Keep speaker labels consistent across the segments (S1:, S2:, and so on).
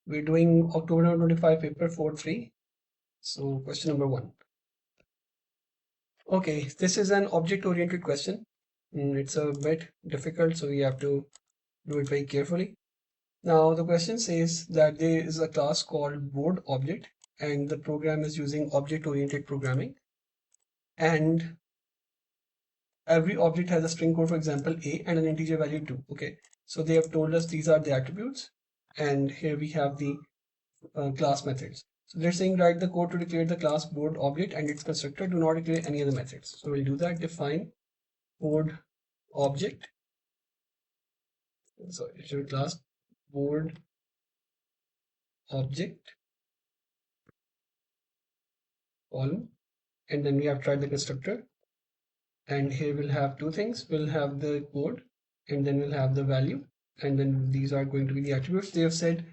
S1: We're doing October 2025 paper 4.3. So question number 1. Okay, this is an object-oriented question. It's a bit difficult, so we have to do it very carefully. Now the question says that there is a class called board object, and the program is using object-oriented programming. And every object has a string code, for example, a, and an integer value 2. Okay, so they have told us these are the attributes, and here we have the class methods. So they're saying write the code to declare the class board object and its constructor. Do not declare any other methods. So we'll do that. Define board object. So it should class board object column, and then we have tried the constructor. And here we'll have two things. We'll have the code, and then we'll have the value, and then these are going to be the attributes. They have said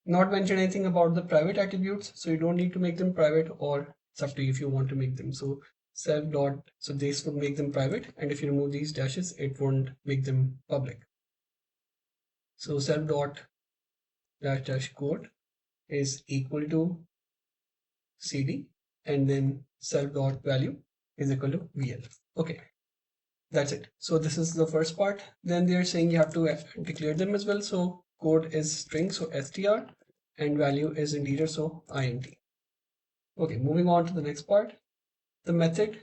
S1: not mention anything about the private attributes, so you don't need to make them private, or it's up to you if you want to make them. So self dot, so this would make them private, and if you remove these dashes, it won't make them public. So self dot dash dash code is equal to cd, and then self dot value is equal to vl. Okay, that's it. So this is the first part. Then they're saying you have to declare them as well. So code is string, so str, and value is integer, so int. Okay, moving on to the next part. The method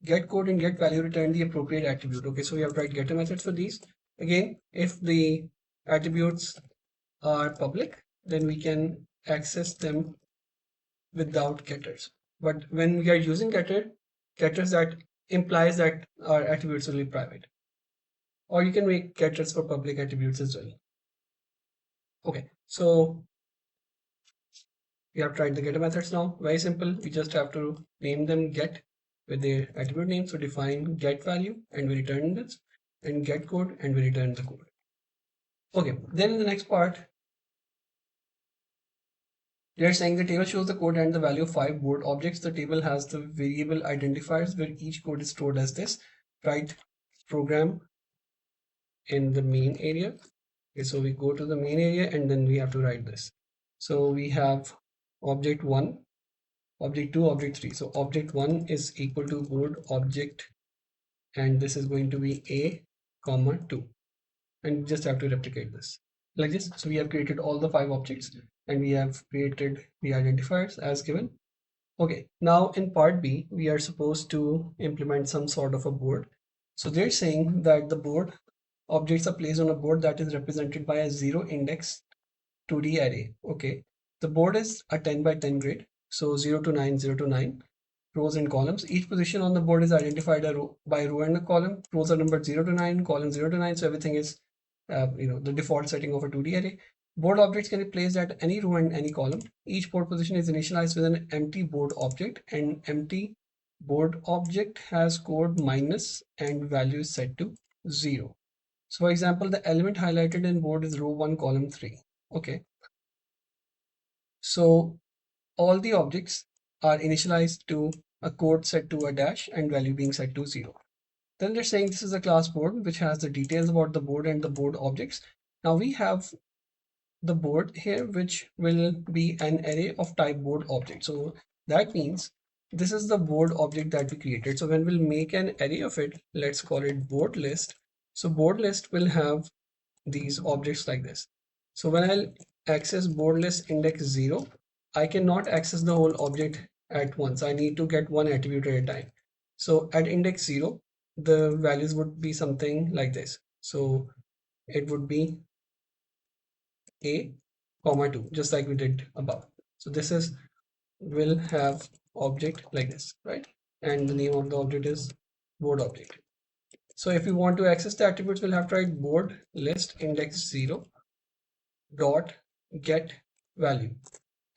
S1: get code and get value return the appropriate attribute. Okay, so we have to write getter methods for these. Again, if the attributes are public, then we can access them without getters. But when we are using getters, that implies that our attributes will be private. Or you can make getters for public attributes as well. Okay, so we have tried the getter methods now. Very simple. We just have to name them get with their attribute name. So define get value and we return this, and get code and we return the code. Okay, then in the next part, they're saying the table shows the code and the value of 5 board objects. The table has the variable identifiers where each code is stored as this. Write program in the main area. Okay, so we go to the main area and then we have to write this. So we have object 1, object 2, object 3. So object 1 is equal to board object, and this is going to be a comma 2, and just have to replicate this like this. So we have created all the 5 objects and we have created the identifiers as given. Okay, now in part B we are supposed to implement some sort of a board. So they're saying that the board objects are placed on a board that is represented by a 0 index 2D array. Okay, the board is a 10 by 10 grid, so 0 to 9, 0 to 9 rows and columns. Each position on the board is identified by row and a column. Rows are numbered 0 to 9, columns 0 to 9, so everything is the default setting of a 2D array. Board objects can be placed at any row and any column. Each board position is initialized with an empty board object, and empty board object has code minus and value is set to 0. So for example, the element highlighted in board is row 1, column 3. Okay, so all the objects are initialized to a code set to a dash and value being set to 0. Then they're saying this is a class board which has the details about the board and the board objects. Now we have the board here, which will be an array of type board object. So that means this is the board object that we created. So when we'll make an array of it, let's call it board list. So board list will have these objects like this. So when I'll access board list index 0, I cannot access the whole object at once. I need to get one attribute at a time. So at index 0, the values would be something like this. So it would be a comma 2, just like we did above. So this is will have object like this, right? And the name of the object is board object. So if we want to access the attributes, we'll have to write board list index 0 dot get value,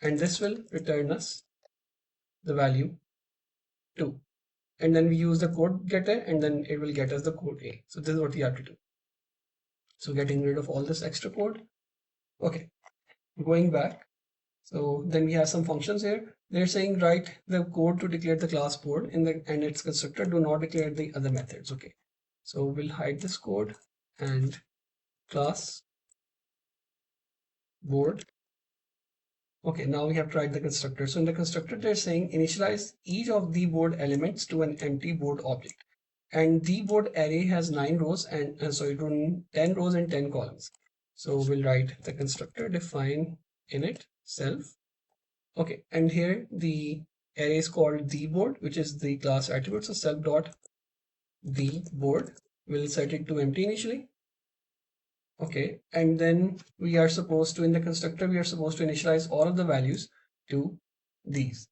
S1: and this will return us the value 2, and then we use the code getter and then it will get us the code A. So this is what we have to do. So getting rid of all this extra code. Okay, going back, so then we have some functions here. They're saying write the code to declare the class board in the and its constructor. Do not declare the other methods. Okay, so we'll hide this code and class board Okay, now we have tried the constructor. So in the constructor, they're saying initialize each of the board elements to an empty board object. And the board array has 9 rows and 10 rows and 10 columns. So we'll write the constructor define init self. Okay, and here the array is called the board, which is the class attribute. So self dot the board will set it to empty initially. Okay, and then we are supposed to, in the constructor, we are supposed to initialize all of the values to these.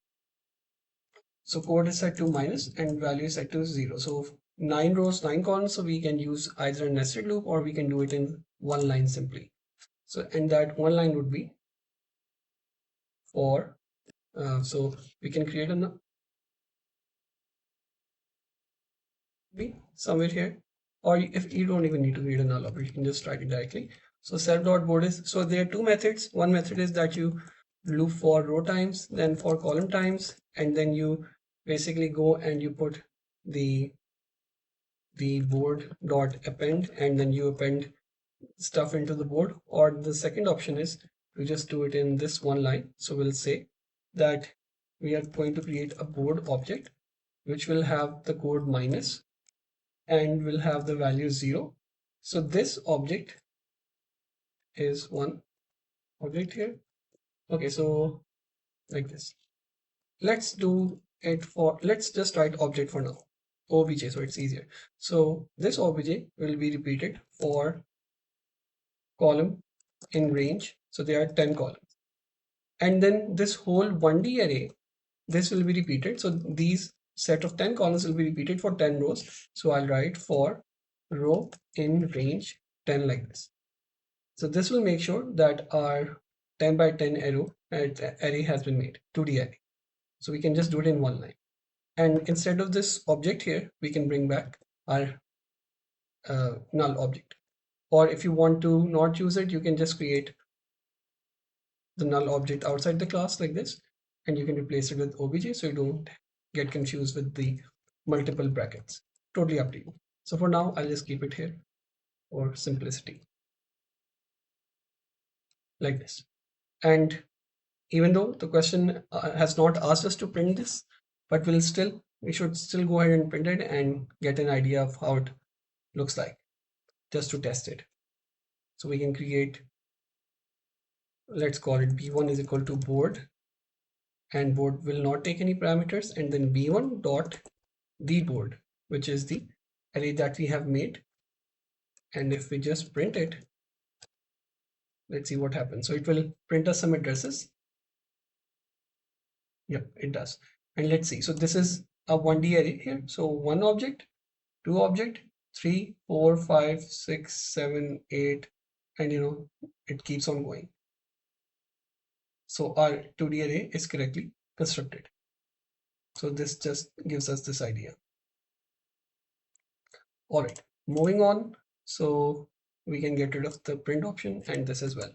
S1: So code is set to minus and value is set to 0. So 9 rows, 9 columns. So we can use either a nested loop or we can do it in one line simply. So, and that one line would be for, so we can create a somewhere here, or if you don't even need to create a null operator, you can just write it directly. So self.board is, so there are two methods. One method is that you loop for row times, then for column times, and then you basically go and you put the board dot append, and then you append stuff into the board. Or the second option is to just do it in this one line. So we'll say that we are going to create a board object which will have the code minus and will have the value 0. So this object is one object here. Okay, so like this. Let's do it for, let's just write object for now, obj, so it's easier. So this obj will be repeated for column in range. So there are 10 columns. And then this whole 1D array, this will be repeated. So these set of 10 columns will be repeated for 10 rows. So I'll write for row in range 10 like this. So this will make sure that our 10 by 10 array has been made, 2D array. So we can just do it in one line. And instead of this object here, we can bring back our null object. Or if you want to not use it, you can just create the null object outside the class like this, and you can replace it with obj so you don't get confused with the multiple brackets. Totally up to you. So for now, I'll just keep it here for simplicity like this. And even though the question has not asked us to print this, but we should still go ahead and print it and get an idea of how it looks like just to test it. So we can create, let's call it b1 is equal to board, and board will not take any parameters, and then b1 dot the board, which is the array that we have made. And if we just print it, let's see what happens. So it will print us some addresses. Yep, it does. And let's see. So this is a 1D array here. So one object, two object, 3, 4, 5, 6, 7, 8, and it keeps on going. So our 2D array is correctly constructed. So this just gives us this idea. All right, moving on. So we can get rid of the print option and this as well.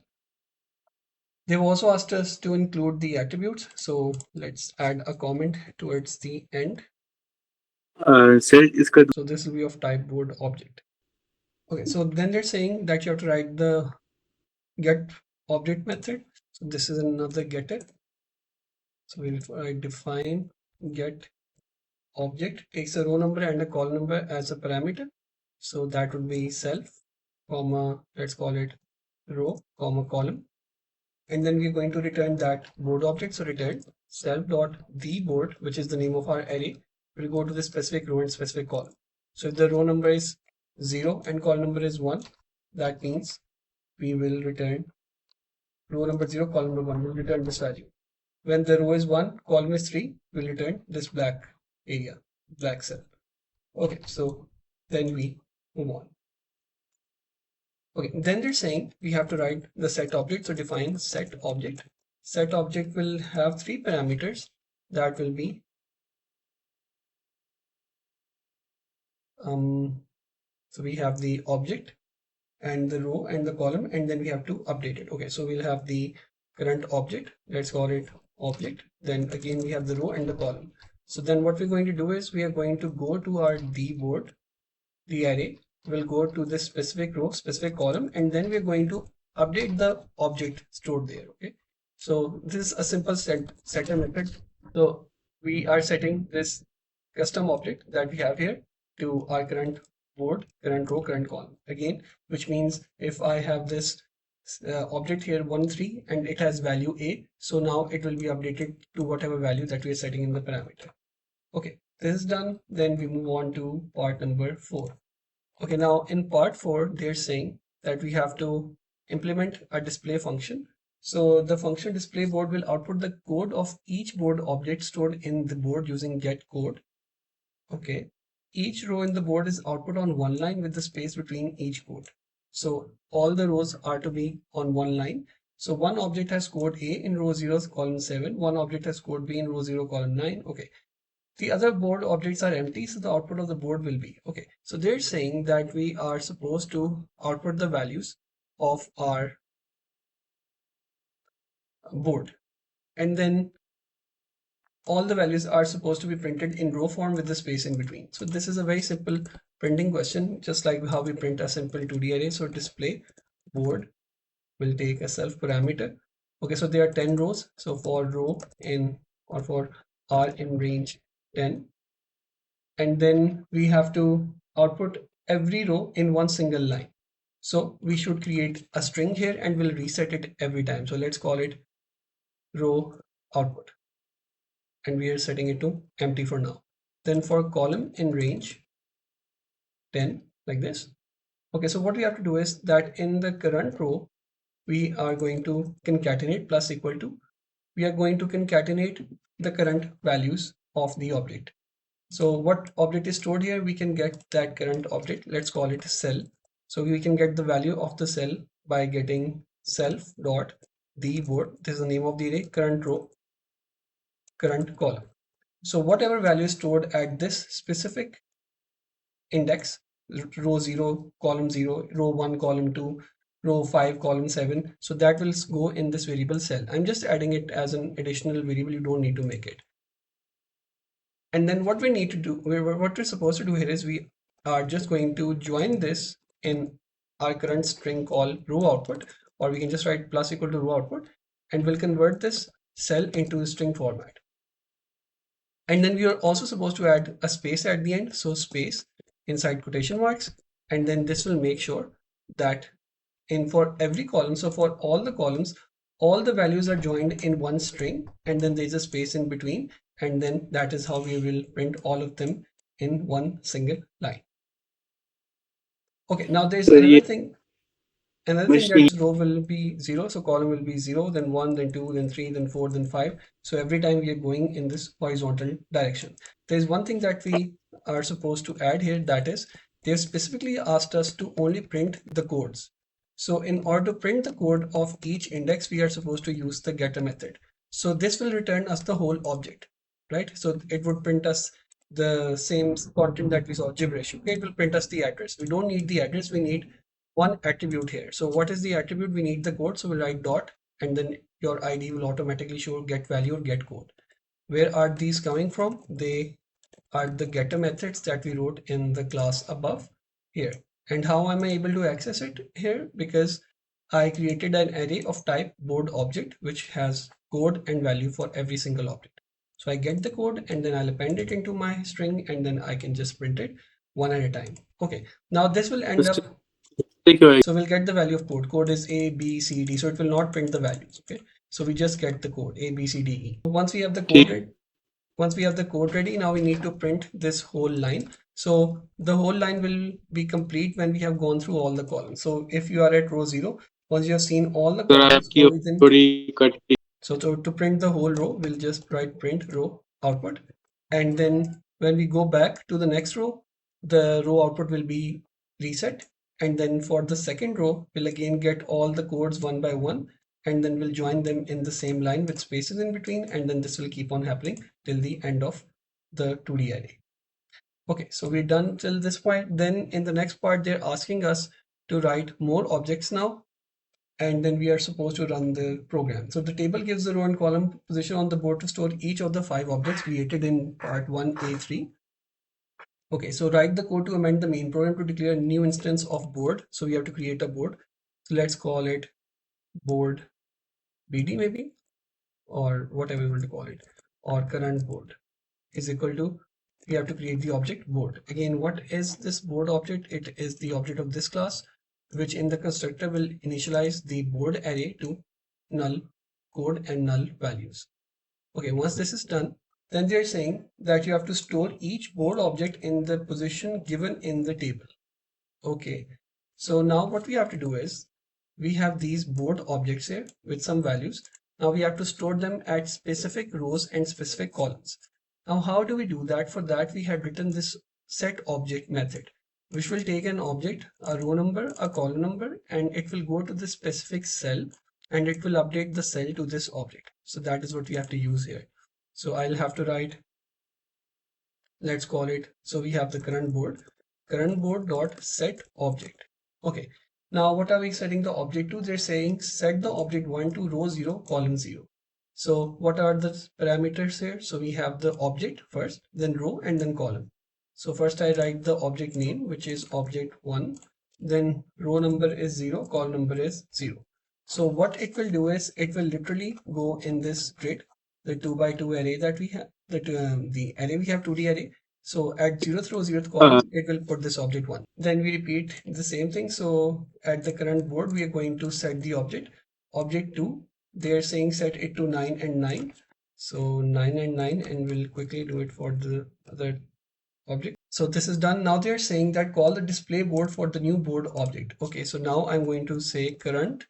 S1: They've also asked us to include the attributes. So let's add a comment towards the end. So this will be of type board object. Okay, so then they're saying that you have to write the get object method. So this is another getter. So we'll define get object, takes a row number and a column number as a parameter. So that would be self, comma, let's call it row, comma, column. And then we're going to return that board object. So return self dot the board, which is the name of our array, will go to the specific row and specific column. So if the row number is 0 and column number is 1, that means we will return row number 0, column number 1 will return this value. When the row is 1, column is 3, we'll return this black area, black cell. Okay, so then we move on. Okay, then they're saying we have to write the set object. So define set object. Set object will have 3 parameters that will be so we have the object and the row and the column, and then we have to update it. Okay, so we'll have the current object, let's call it object, then again we have the row and the column. So then what we're going to do is we are going to go to our the board, the array will go to this specific row, specific column, and then we're going to update the object stored there. Okay, So this is a simple setter method. So we are setting this custom object that we have here to our current board, current row, current column again, which means if I have this object here 1 3 and it has value a, so now it will be updated to whatever value that we are setting in the parameter. Okay, this is done. Then we move on to part number 4. Okay, now in part 4, they're saying that we have to implement a display function. So the function display board will output the code of each board object stored in the board using get code. Okay, each row in the board is output on one line with the space between each code. So all the rows are to be on one line. So one object has code A in row 0 column 7, one object has code B in row 0 column 9. Okay, the other board objects are empty, so the output of the board will be okay. So they're saying that we are supposed to output the values of our board, and then all the values are supposed to be printed in row form with the space in between. So this is a very simple printing question, just like how we print a simple 2D array. So display board will take a self parameter. Okay, so there are 10 rows. So for row in or for r in range 10, and then we have to output every row in one single line. So we should create a string here and we'll reset it every time. So let's call it row output, and we are setting it to empty for now. Then for column in range 10, like this. Okay, so what we have to do is that in the current row, we are going to concatenate plus equal to, we are going to concatenate the current values of the object. So what object is stored here, we can get that current object. Let's call it cell. So we can get the value of the cell by getting self dot the board. This is the name of the array, current row, current column. So whatever value is stored at this specific index, row 0, column 0, row 1, column 2, row 5, column 7. So that will go in this variable cell. I'm just adding it as an additional variable. You don't need to make it. And then what we need to do, what we're supposed to do here is we are just going to join this in our current string called row output, or we can just write plus equal to row output, and we'll convert this cell into string format. And then we are also supposed to add a space at the end. So space inside quotation marks, and then this will make sure that in for every column, so for all the columns, all the values are joined in one string, and then there's a space in between, and then that is how we will print all of them in one single line. Okay, now there's
S2: Very
S1: another thing
S2: machine.
S1: that row will be 0, so column will be 0, then 1, then 2, then 3, then 4, then 5. So every time we are going in this horizontal direction. There's one thing that we are supposed to add here, that is they've specifically asked us to only print the codes. So in order to print the code of each index, we are supposed to use the getter method. So this will return us the whole object, right? So it would print us the same content that we saw, gibberish. Okay, it will print us the address. We don't need the address, we need one attribute here. So what is the attribute? We need the code. So we'll write dot, and then your ID will automatically show get value or get code. Where are these coming from? They are the getter methods that we wrote in the class above here. And how am I able to access it here? Because I created an array of type board object, which has code and value for every single object. So I get the code and then I'll append it into my string, and then I can just print it one at a time. Okay, now this will end
S2: Just
S1: up,
S2: take your
S1: so we'll get the value of code. Code is A, B, C, D. So it will not print the values. Okay. So we just get the code A, B, C, D, E. Once we have the code
S2: ID.
S1: ready, now we need to print this whole line. So the whole line will be complete when we have gone through all the columns. So if you are at row 0, once you have seen all the
S2: sir
S1: columns,
S2: आपकी
S1: now we then,
S2: थोड़ी cut
S1: so to print the whole row, we'll just write print row output. And then when we go back to the next row, the row output will be reset. And then for the second row, we'll again get all the codes one by one, and then we'll join them in the same line with spaces in between. And then this will keep on happening till the end of the 2D array. Okay, so we're done till this point. Then in the next part, they're asking us to write more objects now, and then we are supposed to run the program. So the table gives the row and column position on the board to store each of the 5 objects created in part 1A3. Okay, so write the code to amend the main program to declare a new instance of board. So we have to create a board. So let's call it board BD maybe. or whatever you want to call it, or current board is equal to, we have to create the object board. Again, what is this board object? It is the object of this class, which in the constructor will initialize the board array to null code and null values. Okay, once this is done, then they're saying that you have to store each board object in the position given in the table. Okay, so now what we have to do is, we have these board objects here with some values. Now we have to store them at specific rows and specific columns. Now how do we do that? For that we had written this set object method, which will take an object, a row number, a column number, and it will go to the specific cell and it will update the cell to this object. So that is what we have to use here. So I'll have to write, let's call it, so we have the current board dot set object. Okay, now what are we setting the object to? They're saying set the object 1 to row 0 column 0. So what are the parameters here? So we have the object first, then row, and then column. So first I write the object name, which is object 1, then row number is 0, column number is 0. So what it will do is, it will literally go in this grid, the 2 by 2 array that we have, the array we have 2D array. So at 0th row, 0th column, it will put this object 1. Then we repeat the same thing. So at the current board, we are going to set the object 2. They are saying set it to 9 and 9. So 9 and 9, and we'll quickly do it for the other object. So this is done. Now they're saying that call the display board for the new board object. Okay, so now I'm going to say current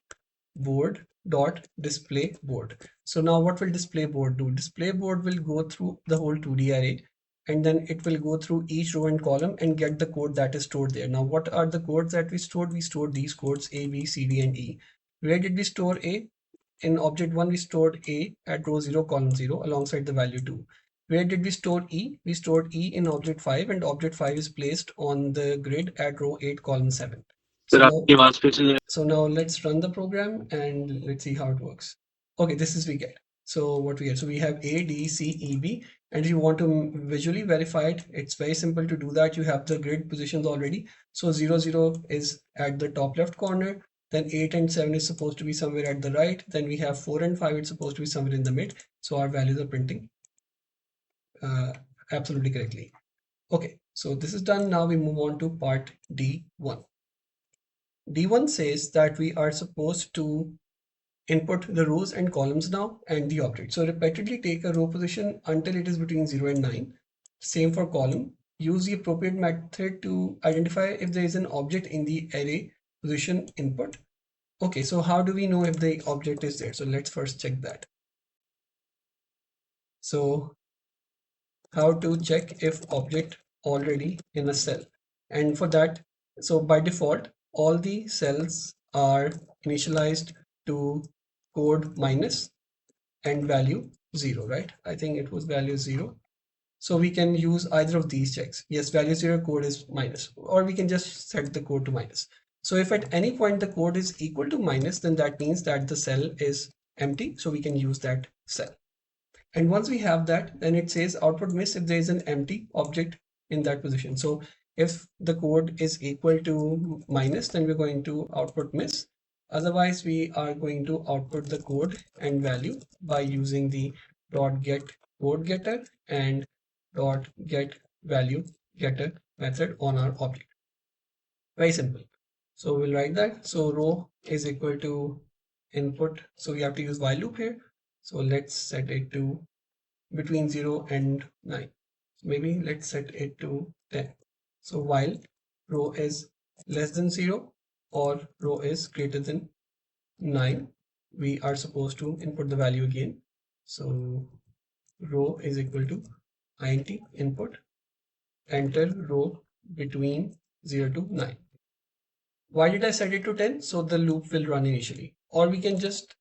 S1: board dot display board. So now what will display board do? Display board will go through the whole 2D array, and then it will go through each row and column and get the code that is stored there. Now what are the codes that we stored? We stored these codes A, B, C, D, and E. Where did we store A? In object 1 we stored A at row 0 column 0 alongside the value 2. Where did we store E? We stored E in object 5, and object 5 is placed on the grid at row 8 column 7. So now let's run the program and let's see how it works. Okay, this is we get. So what we get, so we have A, D, C, E, B, and if you want to visually verify it, it's very simple to do that. You have the grid positions already. So 0, 0 is at the top left corner, then 8 and 7 is supposed to be somewhere at the right, then we have 4 and 5, it's supposed to be somewhere in the mid. So our values are printing absolutely correctly. Okay, so this is done. Now we move on to part D1. D1 says that we are supposed to input the rows and columns now and the object. So repeatedly take a row position until it is between 0 and 9. Same for column. Use the appropriate method to identify if there is an object in the array position input. Okay, so how do we know if the object is there? So let's first check that. So how to check if object already in a cell? And for that, so by default, all the cells are initialized to code minus and value 0, right? I think it was value 0. So we can use either of these checks. Yes, value 0 code is minus, or we can just set the code to minus. So if at any point the code is equal to minus, then that means that the cell is empty. So we can use that cell. And once we have that, then it says output miss if there is an empty object in that position. So if the code is equal to minus, then we're going to output miss. Otherwise, we are going to output the code and value by using the dot get code getter and dot get value getter method on our object. Very simple. So we'll write that. So row is equal to input. So we have to use while loop here. So let's set it to between 0 and 9. Maybe let's set it to 10. So while row is less than 0 or row is greater than 9, we are supposed to input the value again. So row is equal to int input, enter row between 0 to 9. Why did I set it to 10? So the loop will run initially, or we can just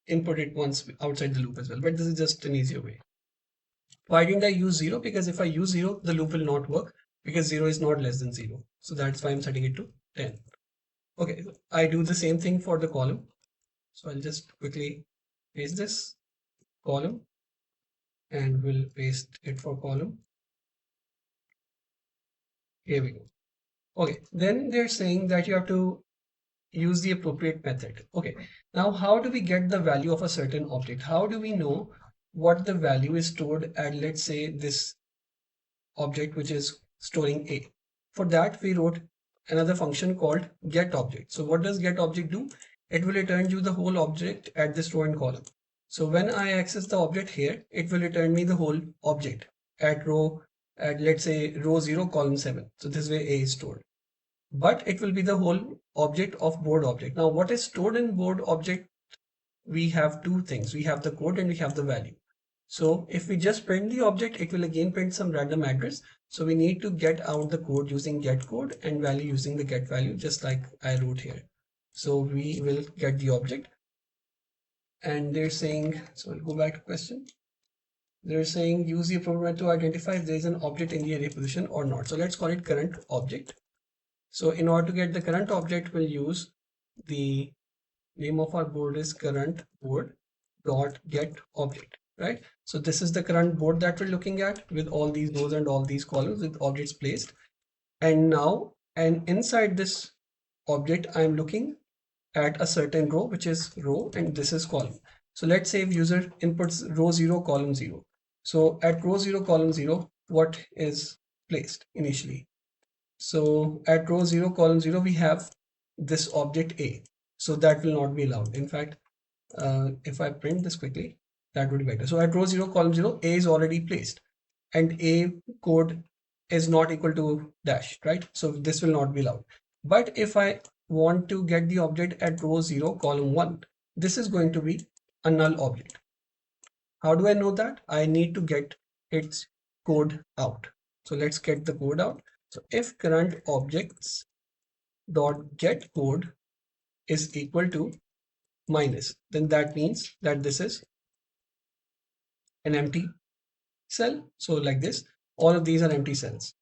S1: input it once outside the loop as well, but this is just an easier way. Why didn't I use 0? Because if I use 0, the loop will not work because 0 is not less than 0. So that's why I'm setting it to 10. Okay, I do the same thing for the column. So I'll just quickly paste this column and we'll paste it for column. Here we go. Okay, then they're saying that you have to use the appropriate method. Okay, now how do we get the value of a certain object? How do we know what the value is stored at, let's say, this object which is storing A? For that, we wrote another function called getObject. So what does getObject do? It will return you the whole object at this row and column. So when I access the object here, it will return me the whole object at let's say row 0 column 7. So this way A is stored, but it will be the whole object of board object. Now what is stored in board object? We have two things. We have the code and we have the value. So if we just print the object, it will again print some random address. So we need to get out the code using get code and value using the get value, just like I wrote here. So we will get the object, and they're saying, so I'll go back to question. They're saying use the appropriate to identify if there is an object in the array position or not. So let's call it current object. So in order to get the current object, we'll use the name of our board is current board dot get object, right? So this is the current board that we're looking at with all these rows and all these columns with objects placed. And inside this object, I'm looking at a certain row, which is row, and this is column. So let's say if user inputs row 0 column 0. So at row 0 column 0, what is placed initially? So at row 0 column 0, we have this object A. So that will not be allowed. In fact, if I print this quickly, that would be better. So at row 0 column 0, A is already placed and A code is not equal to dash, right? So this will not be allowed. But if I want to get the object at row 0 column 1, this is going to be a null object. How do I know that? I need to get its code out. So let's get the code out. So if current objects dot get code is equal to minus, then that means that this is an empty cell. So like this, all of these are empty cells.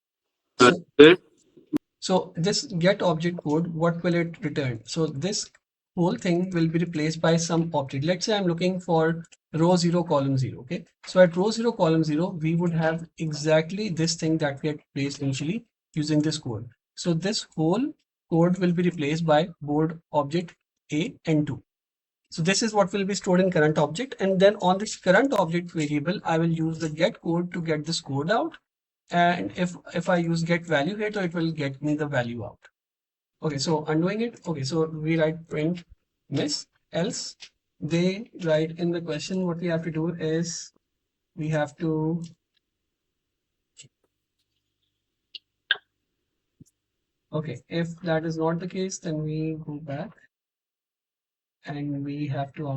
S1: So this get object code, what will it return? So this whole thing will be replaced by some object. Let's say I'm looking for row 0 column 0. Okay, so at row 0 column 0, we would have exactly this thing that we had placed initially using this code. So this whole code will be replaced by board object A and 2. So this is what will be stored in current object, and then on this current object variable, I will use the get code to get this code out. And if I use get value here, so it will get me the value out. Okay, so undoing it. Okay, so we write print miss, else they write in the question, what we have to do is we have to okay, if that is not the case, then we go back and we have to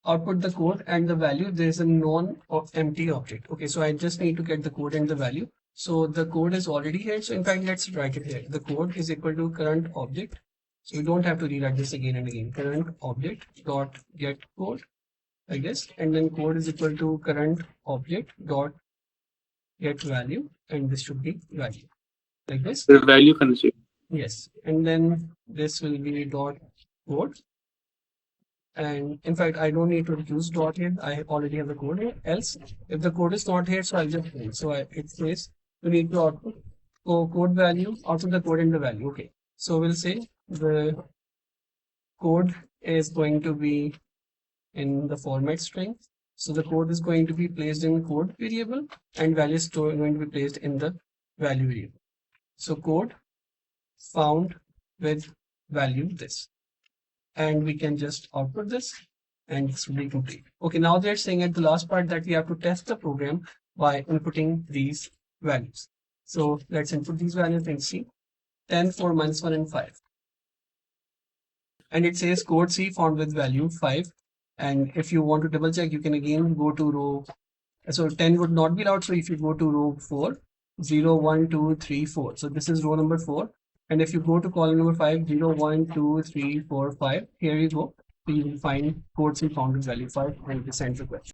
S1: output the code and the value. There is a non empty object. Okay, so I just need to get the code and the value. So the code is already here. So in fact, let's write it here. The code is equal to current object. So we don't have to rewrite this again and again. Current object dot get code like this, and then code is equal to current object dot get value, and this should be value like this. The value consumed. Yes, and then this will be dot code. And in fact, I don't need to use dot here. I already have the code here. Else, if the code is not here, so I'll just print. So it says you need to output code value, output the code and the value. Okay. So we'll say the code is going to be in the format string. So the code is going to be placed in code variable, and value is going to be placed in the value variable. So code found with value this. And we can just output this and this will be complete. Okay, now they're saying at the last part that we have to test the program by inputting these values. So let's input these values and see 10, 4, -1 and 5. And it says code C found with value 5. And if you want to double check, you can again go to row. So 10 would not be allowed. So if you go to row 4, 0, 1, 2, 3, 4. So this is row number 4. And if you go to column number 5, 0, 1, 2, 3, 4, 5, here you go. So you will find code C found with value 5 and send the question.